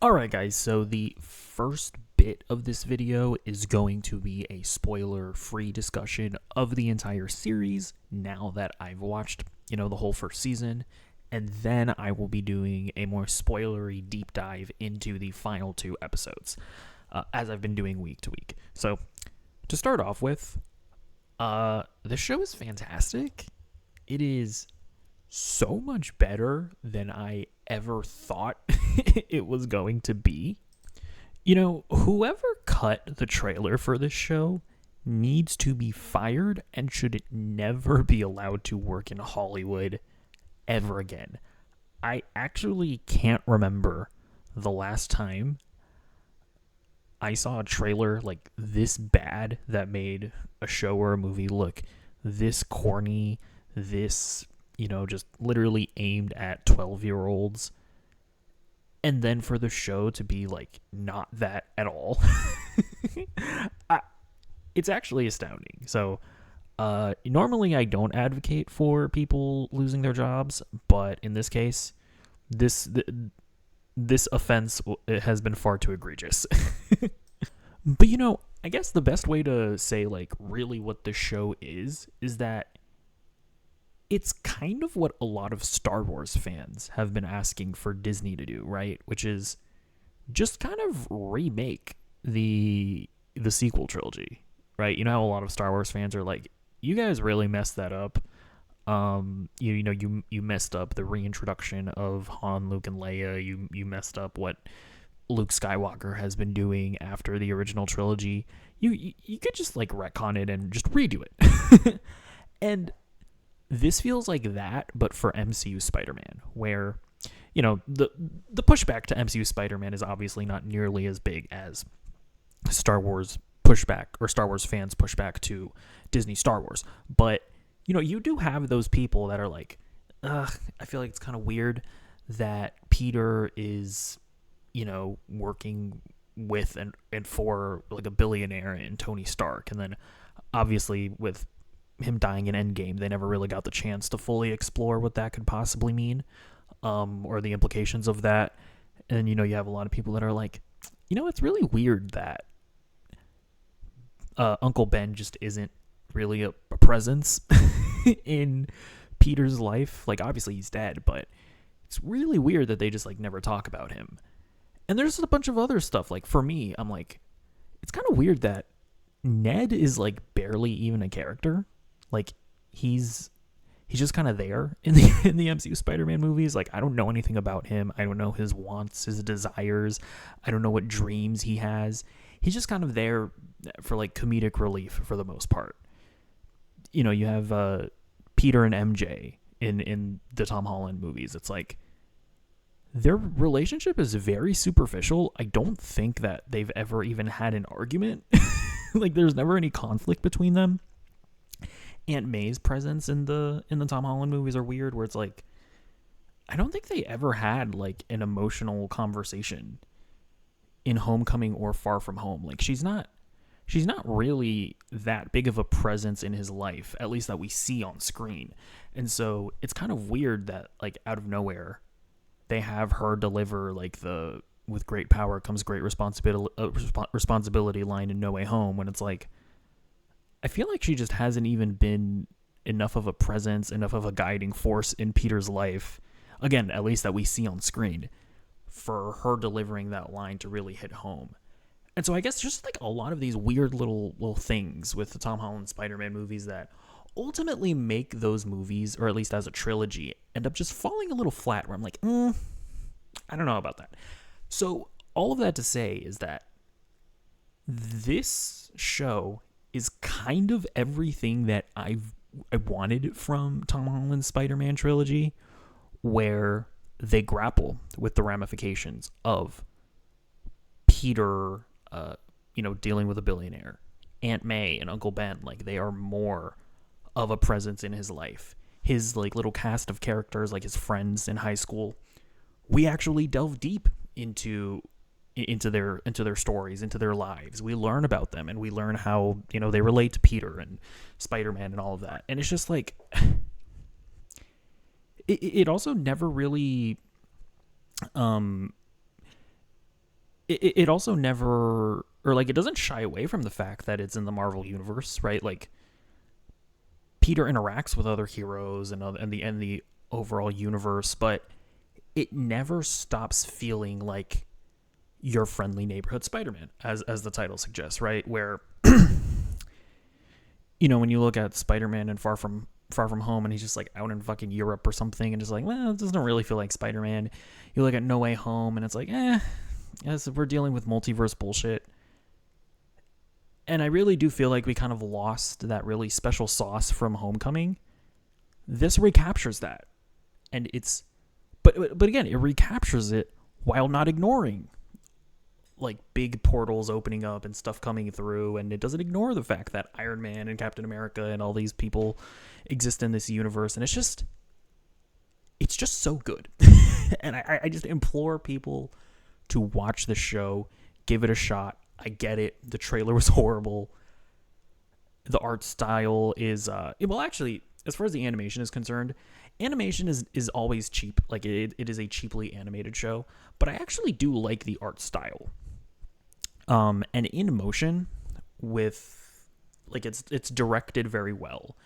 Alright guys, so the first bit of this video is going to be a spoiler-free discussion of the entire series now that I've watched, the whole first season, and then I will be doing a more spoilery deep dive into the final two episodes, as I've been doing week to week. So, to start off with, the show is fantastic. It is so much better than I ever thought it was going to be. Whoever cut the trailer for this show needs to be fired and should never be allowed to work in Hollywood ever again. I actually can't remember the last time I saw a trailer like this bad that made a show or a movie look this corny, this just literally aimed at 12-year-olds. And then for the show to be like not that at all. It's actually astounding. So normally I don't advocate for people losing their jobs, but in this case, this offense has been far too egregious. But I guess the best way to say like really what the show is that it's kind of what a lot of Star Wars fans have been asking for Disney to do, right? Which is just kind of remake the sequel trilogy, right? You know how a lot of Star Wars fans are like, you guys really messed that up. You messed up the reintroduction of Han, Luke, and Leia. You messed up what Luke Skywalker has been doing after the original trilogy. You could just like retcon it and just redo it. And this feels like that, but for MCU Spider-Man, where, the pushback to MCU Spider-Man is obviously not nearly as big as Star Wars pushback or Star Wars fans pushback to Disney Star Wars. But, you do have those people that are like, I feel like it's kind of weird that Peter is, working with and for like a billionaire and Tony Stark. And then obviously with him dying in Endgame, they never really got the chance to fully explore what that could possibly mean, or the implications of that. And, you have a lot of people that are like, it's really weird that Uncle Ben just isn't really a presence in Peter's life. Like, obviously he's dead, but it's really weird that they just, like, never talk about him. And there's a bunch of other stuff. Like, for me, I'm like, it's kind of weird that Ned is, like, barely even a character. Like, he's just kind of there in the MCU Spider-Man movies. Like, I don't know anything about him. I don't know his wants, his desires. I don't know what dreams he has. He's just kind of there for like comedic relief for the most part. You have Peter and MJ in the Tom Holland movies. It's like their relationship is very superficial. I don't think that they've ever even had an argument. Like, there's never any conflict between them. Aunt May's presence in the Tom Holland movies are weird, where it's like, I don't think they ever had like an emotional conversation in Homecoming or Far From Home. Like, she's not really that big of a presence in his life, at least that we see on screen. And so it's kind of weird that like out of nowhere they have her deliver like the "with great power comes great responsibility" line in No Way Home, when it's like, I feel like she just hasn't even been enough of a presence, enough of a guiding force in Peter's life, again, at least that we see on screen, for her delivering that line to really hit home. And so I guess just like a lot of these weird little things with the Tom Holland Spider-Man movies that ultimately make those movies, or at least as a trilogy, end up just falling a little flat, where I'm like, I don't know about that. So all of that to say is that this show is kind of everything that I wanted from Tom Holland's Spider-Man trilogy, where they grapple with the ramifications of Peter, dealing with a billionaire, Aunt May and Uncle Ben. Like, they are more of a presence in his life. His like little cast of characters, like his friends in high school, we actually delve deep into their stories, into their lives. We learn about them, and we learn how, they relate to Peter and Spider-Man and all of that. And it's just like, it also never really it also never, or like, it doesn't shy away from the fact that it's in the Marvel universe, right? Like, Peter interacts with other heroes and the overall universe, but it never stops feeling like your friendly neighborhood Spider-Man, as the title suggests, right? Where when you look at Spider-Man and Far From Home, and he's just like out in fucking Europe or something, and just like, well, it doesn't really feel like Spider-Man. You look at No Way Home, and it's like, yes, we're dealing with multiverse bullshit. And I really do feel like we kind of lost that really special sauce from Homecoming. This recaptures that, and but again, it recaptures it while not ignoring like big portals opening up and stuff coming through, and it doesn't ignore the fact that Iron Man and Captain America and all these people exist in this universe, and it's just so good. And I just implore people to watch the show, give it a shot. I get it. The trailer was horrible. The art style is well, actually, as far as the animation is concerned, animation is always cheap. Like, it is a cheaply animated show, but I actually do like the art style. And in motion, with like, it's directed very well,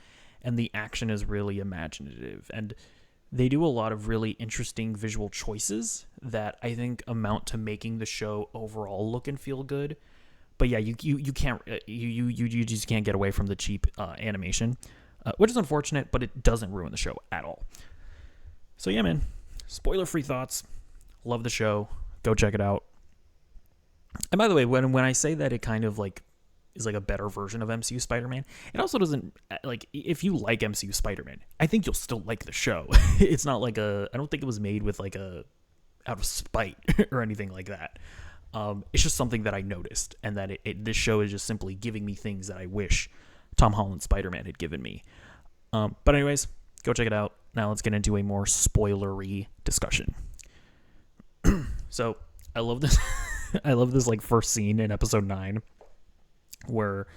and the action is really imaginative, and they do a lot of really interesting visual choices that I think amount to making the show overall look and feel good. But yeah, you can't you just can't get away from the cheap animation, which is unfortunate, but it doesn't ruin the show at all. So yeah, man, spoiler-free thoughts. Love the show. Go check it out. And by the way, when I say that it kind of like is like a better version of MCU Spider-Man, it also doesn't, like, if you like MCU Spider-Man, I think you'll still like the show. It's not like I don't think it was made with like out of spite or anything like that. It's just something that I noticed, and that this show is just simply giving me things that I wish Tom Holland Spider-Man had given me. But anyways, go check it out. Now let's get into a more spoilery discussion. So I love this. I love this like first scene in episode 9 where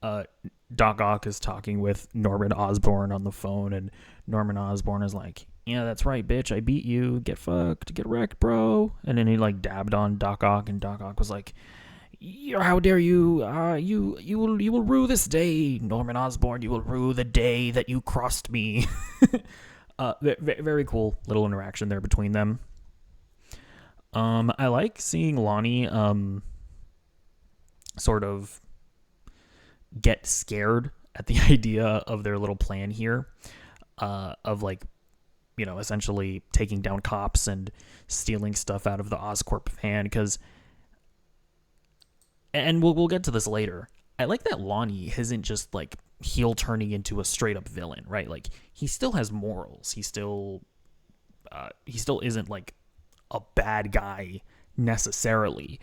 Doc Ock is talking with Norman Osborn on the phone, and Norman Osborn is like, yeah, that's right, bitch, I beat you, get fucked, get wrecked, bro. And then he like dabbed on Doc Ock, and Doc Ock was like, how dare you, you will rue this day, Norman Osborn, you will rue the day that you crossed me. Very cool little interaction there between them. I like seeing Lonnie sort of get scared at the idea of their little plan here, of like, essentially taking down cops and stealing stuff out of the Oscorp van, because, and we'll get to this later, I like that Lonnie isn't just like heel turning into a straight up villain, right? Like, he still has morals. He still isn't like a bad guy necessarily.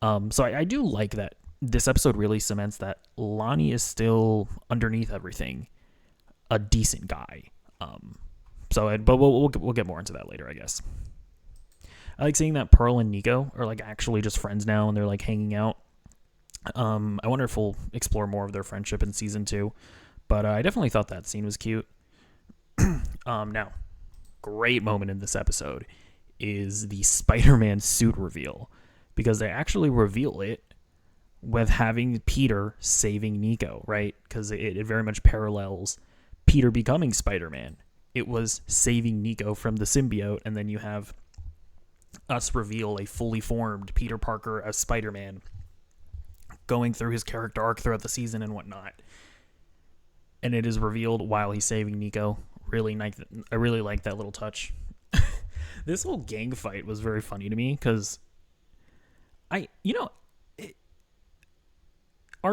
So I do like that this episode really cements that Lonnie is still, underneath everything, a decent guy. But we'll get more into that later, I guess. I like seeing that Pearl and Nico are like actually just friends now, and they're like hanging out. I wonder if we'll explore more of their friendship in season 2, but I definitely thought that scene was cute. Now, great moment in this episode is the Spider-Man suit reveal, because they actually reveal it with having Peter saving Nico, right? Because it very much parallels Peter becoming Spider-Man. It was saving Nico from the symbiote, and then you have us reveal a fully formed Peter Parker as Spider-Man going through his character arc throughout the season and whatnot. And it is revealed while he's saving Nico. I really like that little touch. This whole gang fight was very funny to me, because are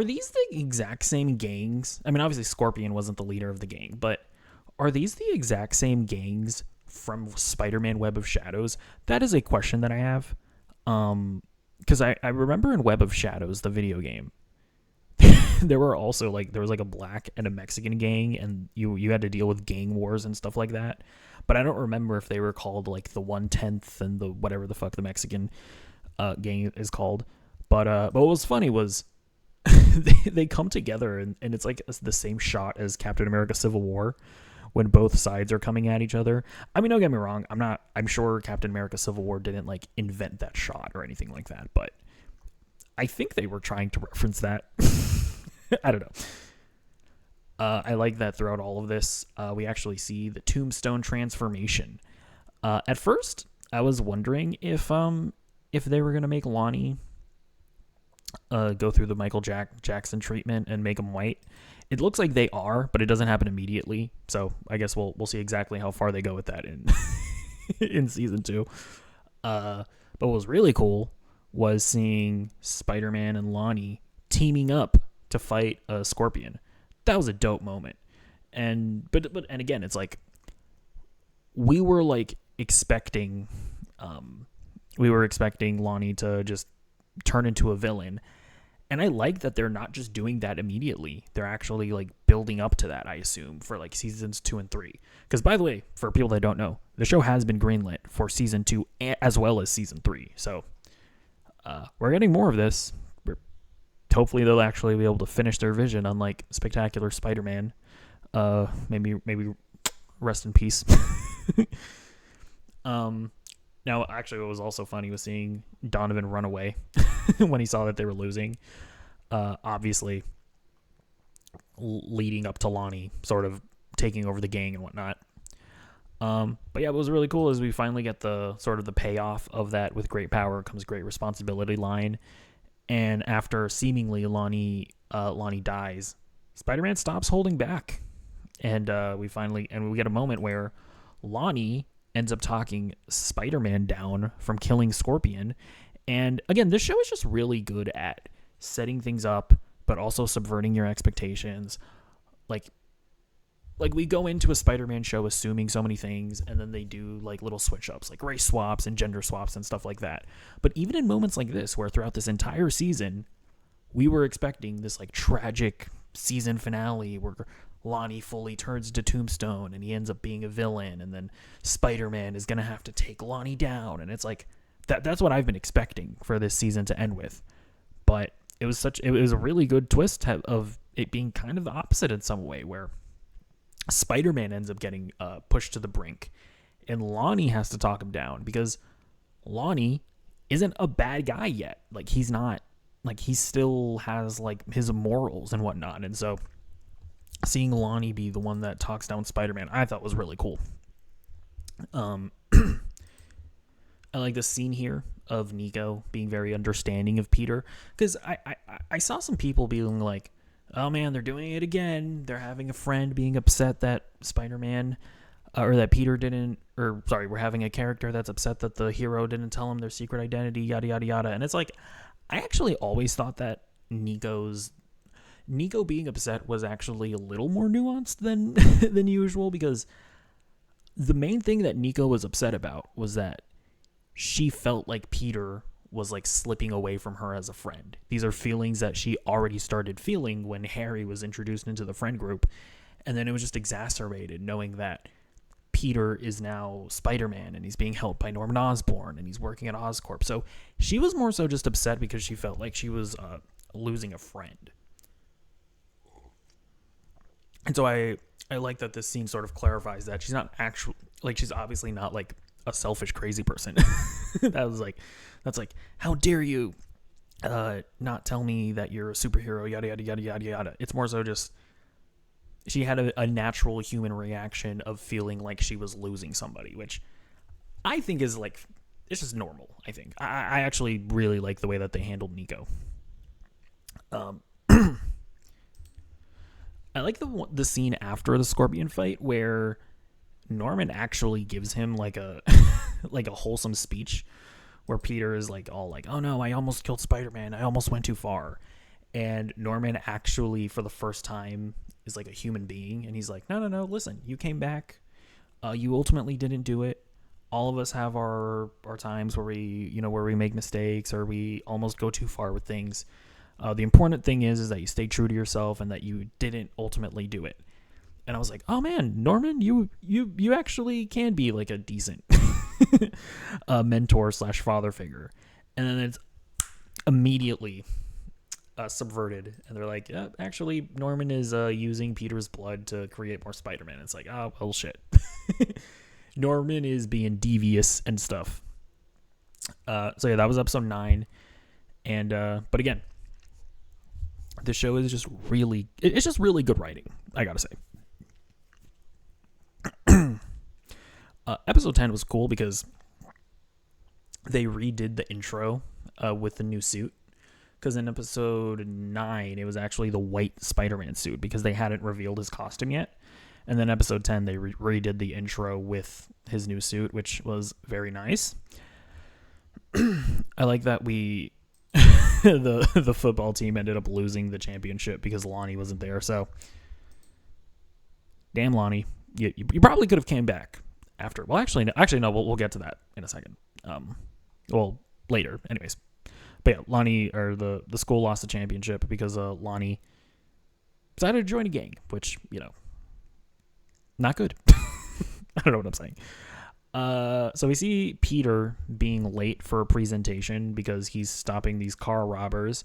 these the exact same gangs? I mean, obviously Scorpion wasn't the leader of the gang, but are these the exact same gangs from Spider-Man Web of Shadows? That is a question that I have. Because I remember in Web of Shadows, the video game, there was like a black and a Mexican gang, and you had to deal with gang wars and stuff like that. But I don't remember if they were called like the 1/10th and the whatever the fuck the Mexican gang is called. But what was funny was they come together, and it's like the same shot as Captain America Civil War, when both sides are coming at each other. I mean, don't get me wrong. I'm sure Captain America Civil War didn't like invent that shot or anything like that, but I think they were trying to reference that. I don't know. I like that throughout all of this, we actually see the Tombstone transformation. At first, I was wondering if they were gonna make Lonnie go through the Michael Jackson treatment and make him white. It looks like they are, but it doesn't happen immediately. So I guess we'll see exactly how far they go with that in in season 2. But what was really cool was seeing Spider-Man and Lonnie teaming up to fight a Scorpion. That was a dope moment. And again, it's like we were like expecting Lonnie to just turn into a villain. And I like that they're not just doing that immediately. They're actually like building up to that, I assume, for like seasons 2 and 3. Because by the way, for people that don't know, the show has been greenlit for season 2 as well as season 3. So we're getting more of this. Hopefully they'll actually be able to finish their vision, unlike Spectacular Spider-Man. Maybe rest in peace. Now, actually, what was also funny was seeing Donovan run away when he saw that they were losing. Obviously, leading up to Lonnie sort of taking over the gang and whatnot. But yeah, what was really cool is we finally get the sort of the payoff of that with great power comes great responsibility line. And after seemingly Lonnie dies, Spider-Man stops holding back. And we get a moment where Lonnie ends up talking Spider-Man down from killing Scorpion. And again, this show is just really good at setting things up, but also subverting your expectations. Like we go into a Spider-Man show assuming so many things, and then they do like little switch ups, like race swaps and gender swaps and stuff like that. But even in moments like this, where throughout this entire season, we were expecting this like tragic season finale where Lonnie fully turns to Tombstone and he ends up being a villain, and then Spider-Man is going to have to take Lonnie down. And it's like, that's what I've been expecting for this season to end with. But it was a really good twist of it being kind of the opposite in some way, where Spider-Man ends up getting pushed to the brink and Lonnie has to talk him down, because Lonnie isn't a bad guy yet. Like, he's not, like, he still has like his morals and whatnot. And so seeing Lonnie be the one that talks down Spider-Man, I thought was really cool. I like the scene here of Nico being very understanding of Peter, because I saw some people being like, oh man, they're doing it again. They're having a friend being upset that Spider-Man or that Peter didn't, or sorry, we're having a character that's upset that the hero didn't tell him their secret identity, yada, yada, yada. And it's like, I actually always thought that Nico being upset was actually a little more nuanced than than usual, because the main thing that Nico was upset about was that she felt like Peter was like slipping away from her as a friend. These are feelings that she already started feeling when Harry was introduced into the friend group, and then it was just exacerbated knowing that Peter is now Spider-Man and he's being helped by Norman Osborn and he's working at Oscorp. So she was more so just upset because she felt like she was losing a friend. And so I like that this scene sort of clarifies that she's not actually, like, she's obviously not like a selfish, crazy person. That's like, how dare you not tell me that you're a superhero, yada, yada, yada, yada, yada. It's more so just, she had a natural human reaction of feeling like she was losing somebody, which I think is like, it's just normal, I think. I actually really like the way that they handled Nico. I like the scene after the Scorpion fight where Norman actually gives him like a like a wholesome speech, where Peter is like all like, oh no, I almost killed Spider-Man, I almost went too far. And Norman actually, for the first time, is like a human being, and he's like, no, listen, you came back, you ultimately didn't do it. All of us have our times where we make mistakes or we almost go too far with things. The important thing is that you stay true to yourself and that you didn't ultimately do it. And I was like, oh man, Norman, you actually can be like a decent mentor / father figure. And then it's immediately subverted, and they're like, yeah, actually, Norman is using Peter's blood to create more Spider-Man. It's like, oh, well, shit. Norman is being devious and stuff. So yeah, that was episode 9. And but again, the show is just really, it's just really good writing, I gotta say. Episode 10 was cool because they redid the intro with the new suit. Because in episode 9, it was actually the white Spider-Man suit because they hadn't revealed his costume yet. And then episode 10, they redid the intro with his new suit, which was very nice. I like that the football team ended up losing the championship because Lonnie wasn't there. So, damn Lonnie, you probably could have came back after. Well, actually no. We'll get to that in a second. Well, later, anyways. But yeah, Lonnie, or the school lost the championship because Lonnie decided to join a gang, which, not good. I don't know what I'm saying. So we see Peter being late for a presentation because he's stopping these car robbers.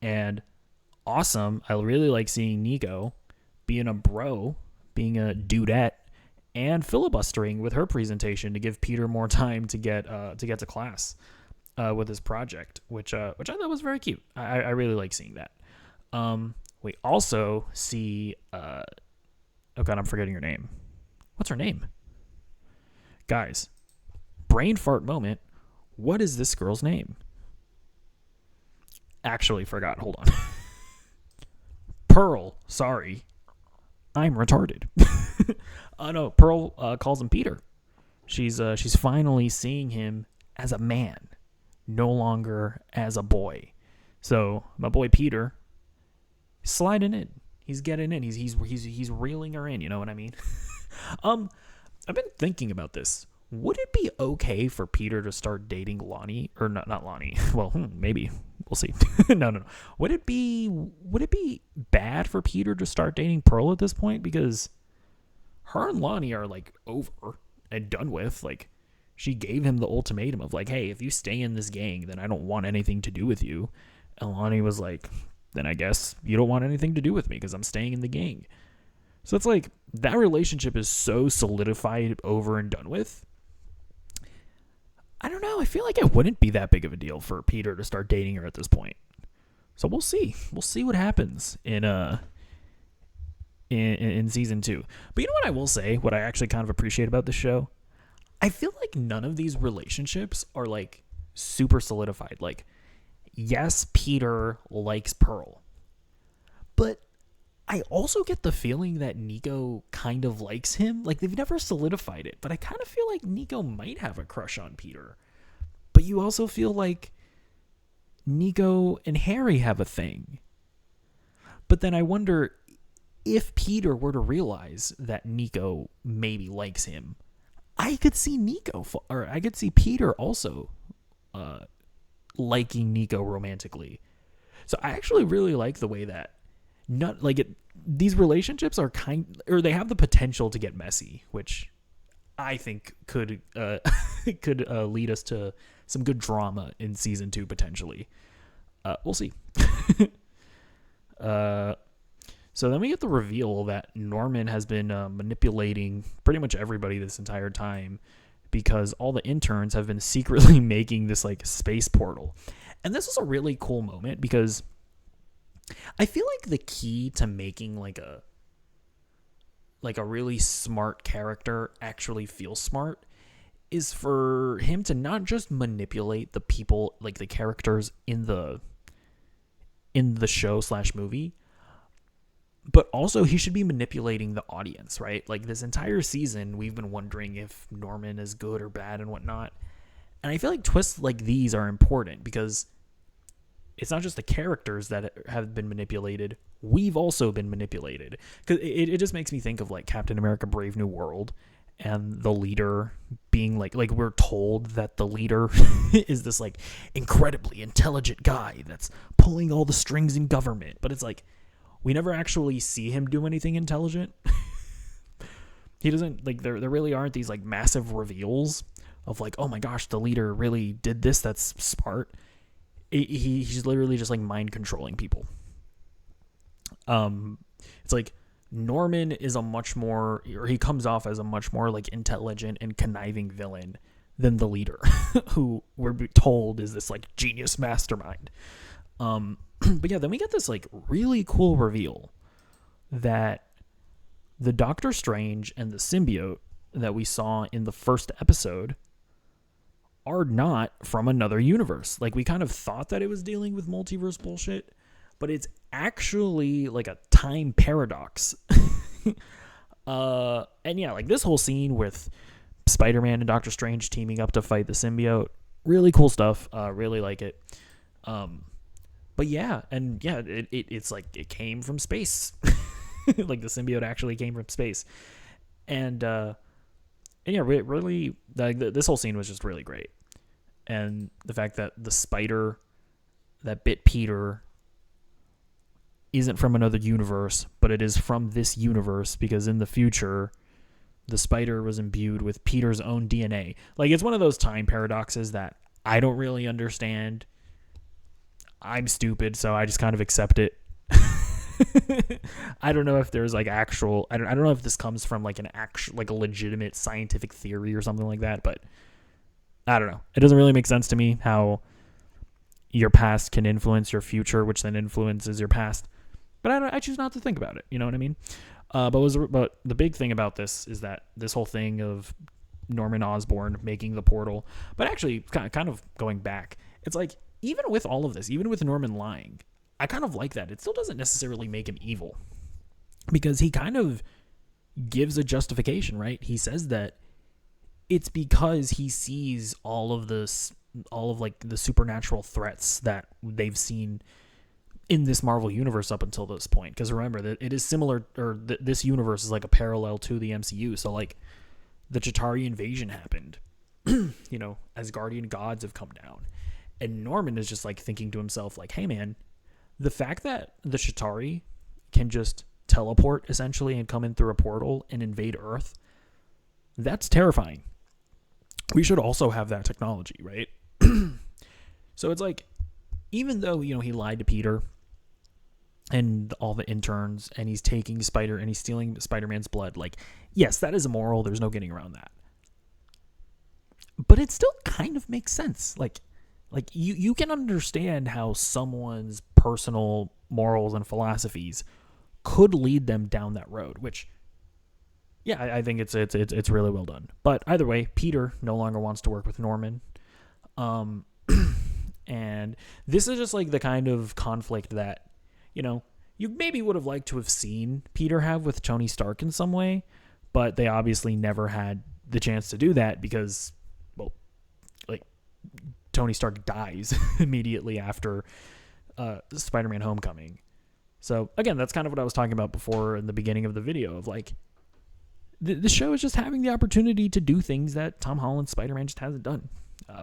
And awesome, I really like seeing Nico being a bro, being a dudette, and filibustering with her presentation to give Peter more time to get to class with his project, which I thought was very cute. I really like seeing that. We also see oh god, I'm forgetting her name. What's her name? Guys, brain fart moment. What is this girl's name? Actually forgot. Hold on. Pearl. Sorry. I'm retarded. Oh no, Pearl calls him Peter. She's finally seeing him as a man, no longer as a boy. So my boy Peter, sliding in. He's getting in. He's reeling her in. You know what I mean? I've been thinking about this. Would it be okay for Peter to start dating Lonnie, or not Lonnie? Well, maybe we'll see. No. Would it be bad for Peter to start dating Pearl at this point? Because her and Lonnie are like over and done with. Like, she gave him the ultimatum of like, hey, if you stay in this gang, then I don't want anything to do with you. And Lonnie was like, then I guess you don't want anything to do with me because I'm staying in the gang. So it's like that relationship is so solidified, over and done with. I don't know. I feel like it wouldn't be that big of a deal for Peter to start dating her at this point. So we'll see. We'll see what happens in season 2. But you know what I will say? What I actually kind of appreciate about the show? I feel like none of these relationships are like super solidified. Like, yes, Peter likes Pearl, but I also get the feeling that Nico kind of likes him. Like, they've never solidified it, but I kind of feel like Nico might have a crush on Peter. But you also feel like Nico and Harry have a thing. But then I wonder if Peter were to realize that Nico maybe likes him, I could see I could see Peter also liking Nico romantically. So I actually really like the way that these relationships are they have the potential to get messy, which I think could lead us to some good drama in season 2 potentially. We'll see. So then we get the reveal that Norman has been manipulating pretty much everybody this entire time because all the interns have been secretly making this like space portal. And this was a really cool moment because I feel like the key to making like a really smart character actually feel smart is for him to not just manipulate the people, like the characters in the show / movie, but also he should be manipulating the audience, right? Like, this entire season, we've been wondering if Norman is good or bad and whatnot. And I feel like twists like these are important because it's not just the characters that have been manipulated. We've also been manipulated. Because it just makes me think of like Captain America Brave New World and the leader being like we're told that the leader is this like incredibly intelligent guy that's pulling all the strings in government. But it's like, we never actually see him do anything intelligent. He doesn't, like, there really aren't these like massive reveals of like, oh my gosh, the leader really did this, that's smart. He's literally just like mind controlling people. It's like Norman is a much more, or he comes off as a much more like intelligent and conniving villain than the leader, who we're told is this like genius mastermind. But yeah, then we get this like really cool reveal that the Doctor Strange and the symbiote that we saw in the first episode are not from another universe. Like, we kind of thought that it was dealing with multiverse bullshit, but it's actually like a time paradox. And yeah, like this whole scene with Spider-Man and Doctor Strange teaming up to fight the symbiote, really cool stuff. Really like it. But yeah, and yeah, it's like it came from space. Like the symbiote actually came from space. And yeah, really, like this whole scene was just really great. And the fact that the spider that bit Peter isn't from another universe, but it is from this universe, because in the future, the spider was imbued with Peter's own DNA. Like, it's one of those time paradoxes that I don't really understand. I'm stupid, so I just kind of accept it. I don't know if there's like actual, I don't know if this comes from like an actual, like a legitimate scientific theory or something like that, but I don't know. It doesn't really make sense to me how your past can influence your future, which then influences your past. But I choose not to think about it. You know what I mean? But the big thing about this is that this whole thing of Norman Osborn making the portal, but actually kind of going back, it's like, even with all of this, even with Norman lying, I kind of like that. It still doesn't necessarily make him evil, because he kind of gives a justification, right? He says that it's because he sees all of like the supernatural threats that they've seen in this Marvel universe up until this point. Because remember that it is similar, or this universe is like a parallel to the MCU. So like the Chitauri invasion happened, you know, as Guardian gods have come down. And Norman is just like thinking to himself, like, hey man, the fact that the Chitauri can just teleport essentially and come in through a portal and invade Earth, that's terrifying. We should also have that technology, right? So it's like, even though, you know, he lied to Peter and all the interns, and he's taking and he's stealing Spider-Man's blood, like, yes, that is immoral. There's no getting around that. But it still kind of makes sense. Like you can understand how someone's personal morals and philosophies could lead them down that road, which, yeah, I think it's really well done. But either way, Peter no longer wants to work with Norman. And this is just like the kind of conflict that, you know, you maybe would have liked to have seen Peter have with Tony Stark in some way, but they obviously never had the chance to do that because, well, like, Tony Stark dies immediately after Spider-Man Homecoming. So again, that's kind of what I was talking about before in the beginning of the video, of like, the show is just having the opportunity to do things that Tom Holland's Spider-Man just hasn't done,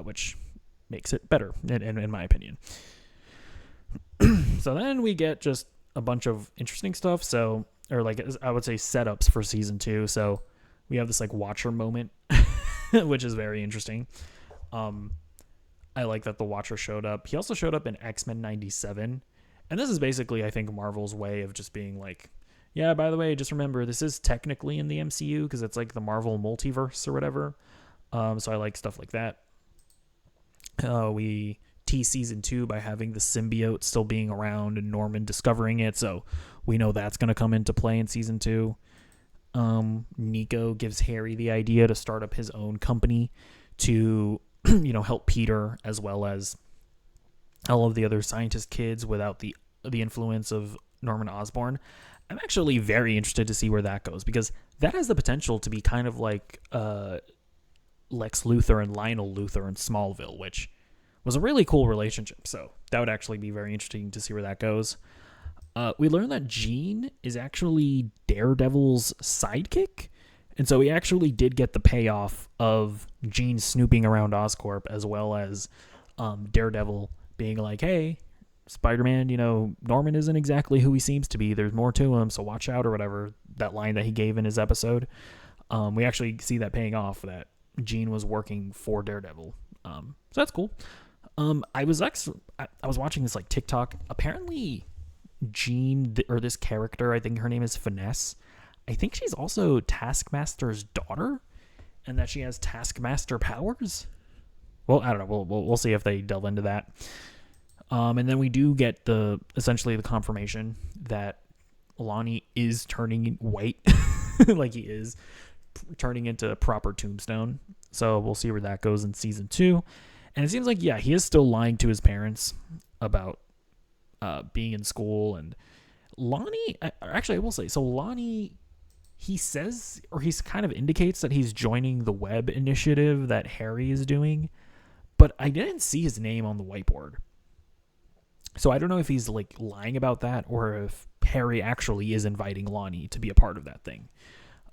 which makes it better, in my opinion. So then we get just a bunch of interesting stuff. So, or like, I would say setups for season 2. So we have this like Watcher moment, which is very interesting. I like that the Watcher showed up. He also showed up in X-Men 97. And this is basically, I think, Marvel's way of just being like, yeah, by the way, just remember, this is technically in the MCU because it's like the Marvel multiverse or whatever. So I like stuff like that. We tease season 2 by having the symbiote still being around and Norman discovering it. So we know that's going to come into play in season 2. Nico gives Harry the idea to start up his own company to, you know, help Peter as well as all of the other scientist kids without the influence of Norman Osborn. I'm actually very interested to see where that goes, because that has the potential to be kind of like Lex Luthor and Lionel Luthor in Smallville, which was a really cool relationship. So that would actually be very interesting to see where that goes. We learned that Jean is actually Daredevil's sidekick. And so we actually did get the payoff of Jean snooping around Oscorp, as well as Daredevil being like, hey, Spider-Man, you know, Norman isn't exactly who he seems to be. There's more to him, so watch out, or whatever, that line that he gave in his episode. We actually see that paying off, that Jean was working for Daredevil. So that's cool. I was watching this like TikTok. Apparently Jean, or this character, I think her name is Finesse. I think she's also Taskmaster's daughter, and that she has Taskmaster powers. Well, I don't know. We'll see if they delve into that. And then we do get essentially the confirmation that Lonnie is turning white, like he is turning into a proper Tombstone. So we'll see where that goes in season 2. And it seems like, yeah, he is still lying to his parents about being in school. And Lonnie, actually, I will say, so Lonnie, he says, or he kind of indicates that he's joining the web initiative that Harry is doing, but I didn't see his name on the whiteboard. So I don't know if he's like lying about that or if Harry actually is inviting Lonnie to be a part of that thing.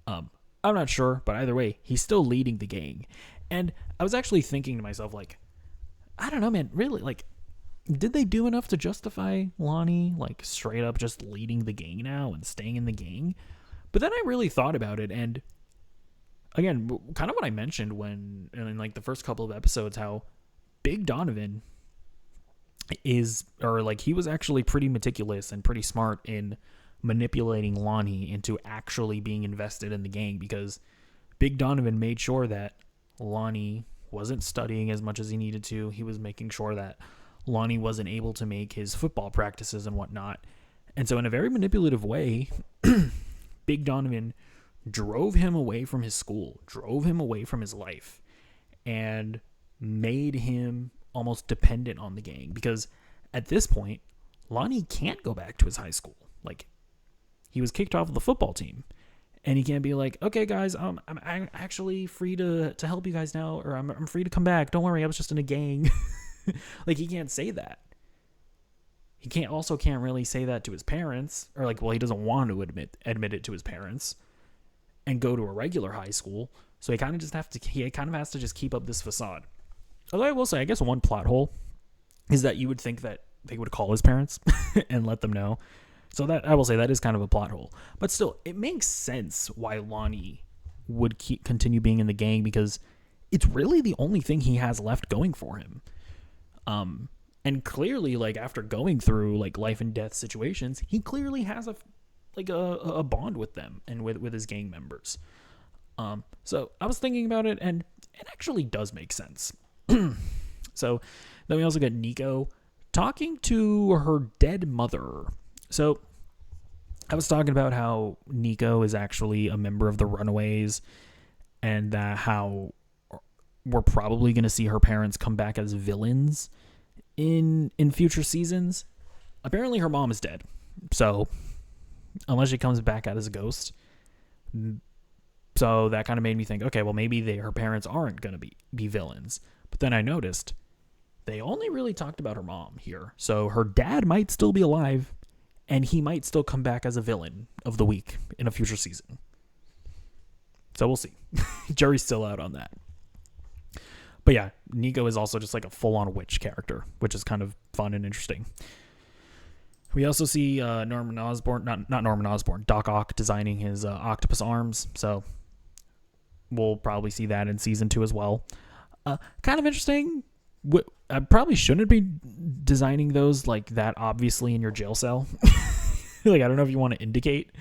I'm not sure, but either way, he's still leading the gang. And I was actually thinking to myself, like, I don't know, man, really, like, did they do enough to justify Lonnie, like, straight up just leading the gang now and staying in the gang? But then I really thought about it, and again, kind of what I mentioned when, in like the first couple of episodes, how Big Donovan is, or like he was actually pretty meticulous and pretty smart in manipulating Lonnie into actually being invested in the gang, because Big Donovan made sure that Lonnie wasn't studying as much as he needed to. He was making sure that Lonnie wasn't able to make his football practices and whatnot. And so in a very manipulative way, Big Donovan drove him away from his school, drove him away from his life, and made him almost dependent on the gang, because at this point, Lonnie can't go back to his high school. Like, he was kicked off of the football team, and he can't be like, okay, guys, I'm actually free to help you guys now, or I'm free to come back. Don't worry, I was just in a gang. Like, he can't say that. He can't really say that to his parents, or like, well, he doesn't want to admit it to his parents and go to a regular high school. So he kind of has to just keep up this facade. Although I will say, I guess one plot hole is that you would think that they would call his parents and let them know. So that, I will say, that is kind of a plot hole. But still, it makes sense why Lonnie would continue being in the gang, because it's really the only thing he has left going for him. And clearly, like, after going through like life and death situations, he clearly has a bond with them and with his gang members. So I was thinking about it, and it actually does make sense. So then we also got Nico talking to her dead mother. So I was talking about how Nico is actually a member of the Runaways, and how we're probably going to see her parents come back as villains in future seasons. Apparently her mom is dead, so unless she comes back out as a ghost. So that kind of made me think, okay, well, maybe her parents aren't going to be villains. But then I noticed they only really talked about her mom here. So her dad might still be alive, and he might still come back as a villain of the week in a future season. So we'll see. Jury's still out on that. But yeah, Nico is also just like a full-on witch character, which is kind of fun and interesting. We also see Norman Osborn, not Norman Osborn, Doc Ock designing his octopus arms. So we'll probably see that in season 2 as well. Kind of interesting. I probably shouldn't be designing those like that obviously in your jail cell. Like, I don't know if you want to indicate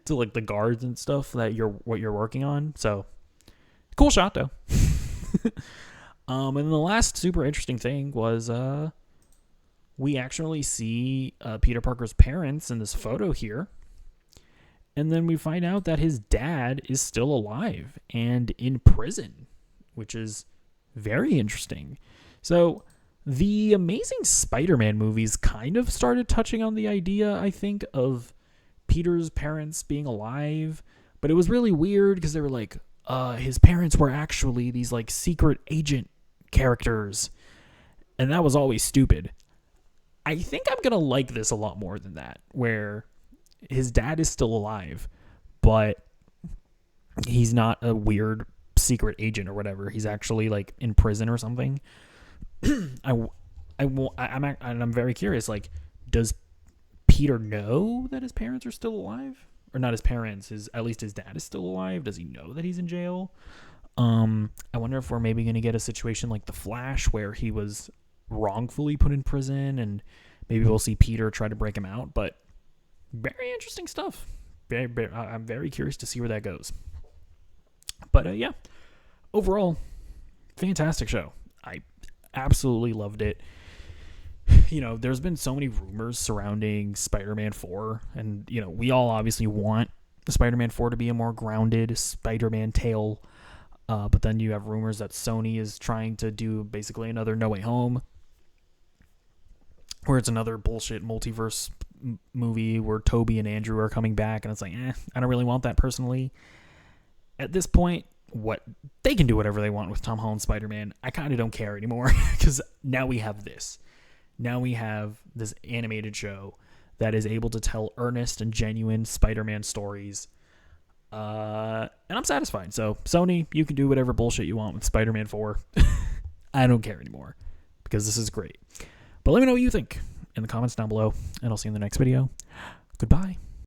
to like the guards and stuff that what you're working on. So cool shot though. And then the last super interesting thing was we actually see Peter Parker's parents in this photo here. And then we find out that his dad is still alive and in prison, which is very interesting. So the Amazing Spider-Man movies kind of started touching on the idea, I think, of Peter's parents being alive. But it was really weird because they were like, his parents were actually these like secret agent characters, and that was always stupid. I think I'm gonna like this a lot more than that, where his dad is still alive, but he's not a weird secret agent or whatever. He's actually like in prison or something. I'm very curious. Like, does Peter know that his parents are still alive, or not his parents? At least his dad is still alive. Does he know that he's in jail? I wonder if we're maybe going to get a situation like The Flash where he was wrongfully put in prison, and maybe we'll see Peter try to break him out. But very interesting stuff. I'm very curious to see where that goes. But yeah, overall, fantastic show. I absolutely loved it. There's been so many rumors surrounding Spider-Man 4, and we all obviously want Spider-Man 4 to be a more grounded Spider-Man tale. But then you have rumors that Sony is trying to do basically another No Way Home, where it's another bullshit multiverse movie where Toby and Andrew are coming back, and it's like, I don't really want that personally. At this point, they can do whatever they want with Tom Holland's Spider-Man. I kind of don't care anymore, because now we have this. Now we have this animated show that is able to tell earnest and genuine Spider-Man stories. And I'm satisfied. So, Sony, you can do whatever bullshit you want with Spider-Man 4. I don't care anymore, because this is great. But let me know what you think in the comments down below, and I'll see you in the next video. Goodbye.